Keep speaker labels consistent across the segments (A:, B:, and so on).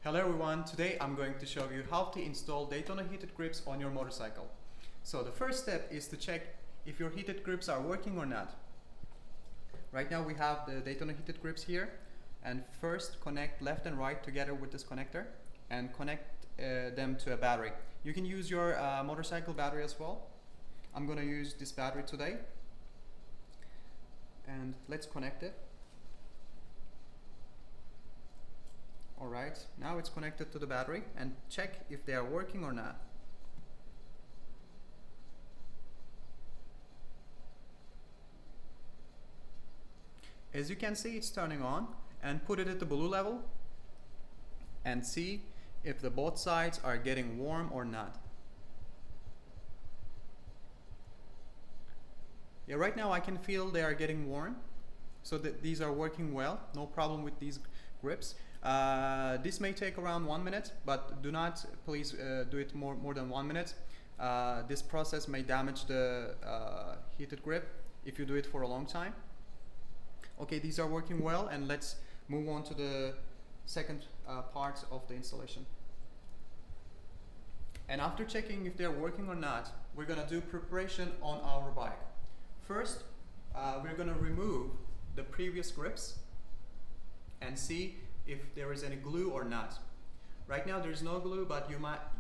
A: Hello everyone, today I'm going to show you how to install Daytona heated grips on your motorcycle. So the first step is to check if your heated grips are working or not. Right now we have the Daytona heated grips here, and first connect left and right together with this connector and connect them to a battery. You can use your motorcycle battery as well. I'm going to use this battery today, and let's connect it. Alright, now it's connected to the battery, and check if they are working or not. As you can see, it's turning on, and put it at the blue level and see if the both sides are getting warm or not. Yeah, right now I can feel they are getting warm, so that these are working well, no problem with these grips. This may take around 1 minute, but do not please do it more than 1 minute. This process may damage the heated grip if you do it for a long time. Okay, these are working well, and let's move on to the second part of the installation. And after checking if they're working or not, we're gonna do preparation on our bike. First, we're gonna remove the previous grips and see if there is any glue or not. Right now there's no glue, but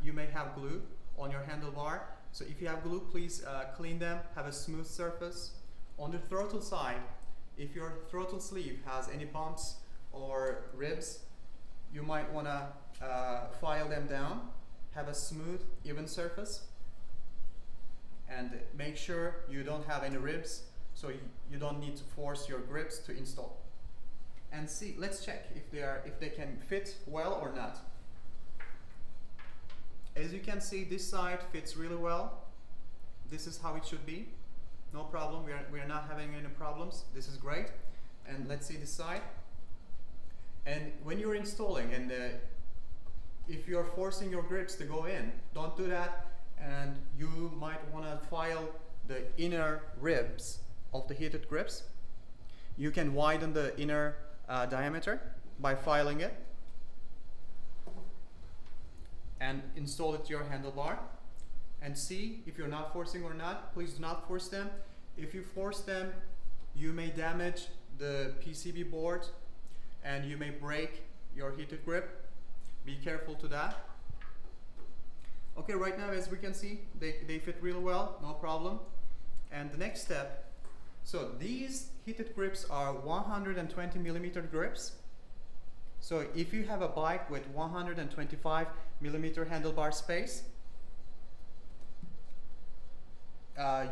A: you may have glue on your handlebar. So if you have glue, please clean them, have a smooth surface. On the throttle side, if your throttle sleeve has any bumps or ribs, you might want to file them down, have a smooth, even surface, and make sure you don't have any ribs, so you don't need to force your grips to install. And see, let's check if they can fit well or not. As you can see, this side fits really well. This is how it should be. No problem, we are not having any problems. This is great. And let's see this side. And when you're installing, and if you're forcing your grips to go in, don't do that, and you might want to file the inner ribs of the heated grips. You can widen the inner diameter by filing it and install it to your handlebar, and see if you're not forcing or not. Please do not force them. If you force them, you may damage the PCB board and you may break your heated grip. Be careful to that. Okay, right now as we can see, they fit really well, no problem. And the next step, so these heated grips are 120 millimeter grips. So if you have a bike with 125 millimeter handlebar space,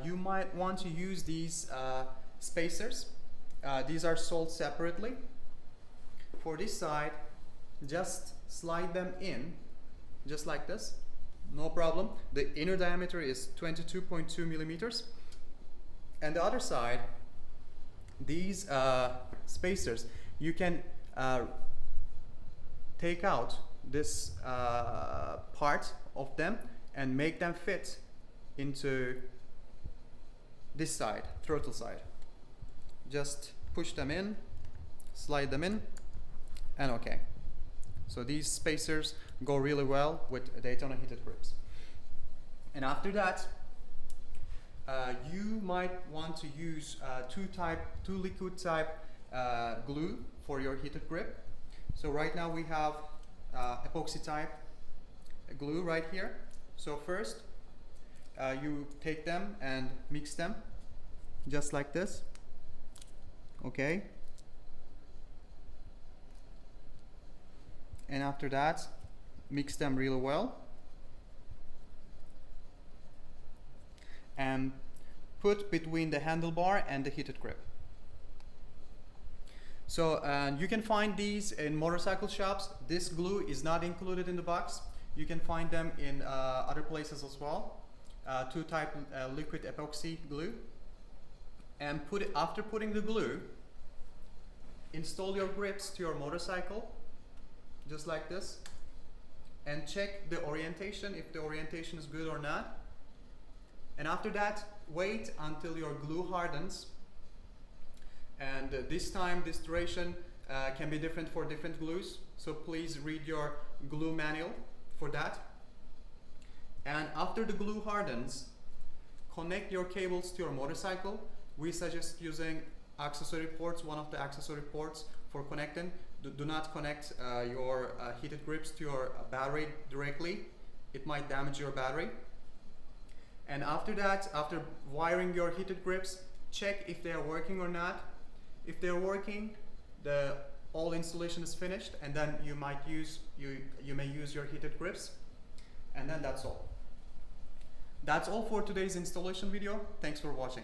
A: you might want to use these spacers. These are sold separately. For this side, just slide them in, just like this, no problem. The inner diameter is 22.2 millimeters. And the other side, these spacers, you can take out this part of them and make them fit into this side, throttle side. Just push them in, slide them in, and okay. So these spacers go really well with Daytona heated grips. And after that, you might want to use two liquid type glue for your heated grip. So right now we have epoxy type glue right here. So first you take them and mix them just like this. Okay. And after that, mix them really well and put between the handlebar and the heated grip. So you can find these in motorcycle shops. This glue is not included in the box. You can find them in other places as well. Two type liquid epoxy glue. And after putting the glue, install your grips to your motorcycle, just like this, and check the orientation, if the orientation is good or not. And after that, wait until your glue hardens, and this duration can be different for different glues, so please read your glue manual for that. And after the glue hardens, connect your cables to your motorcycle. We suggest using accessory ports, one of the accessory ports for connecting. Do not connect your heated grips to your battery directly. It might damage your battery. And after that, after wiring your heated grips, check if they are working or not. If they're working, all installation is finished, and then you may use your heated grips, and then that's all. That's all for today's installation video. Thanks for watching.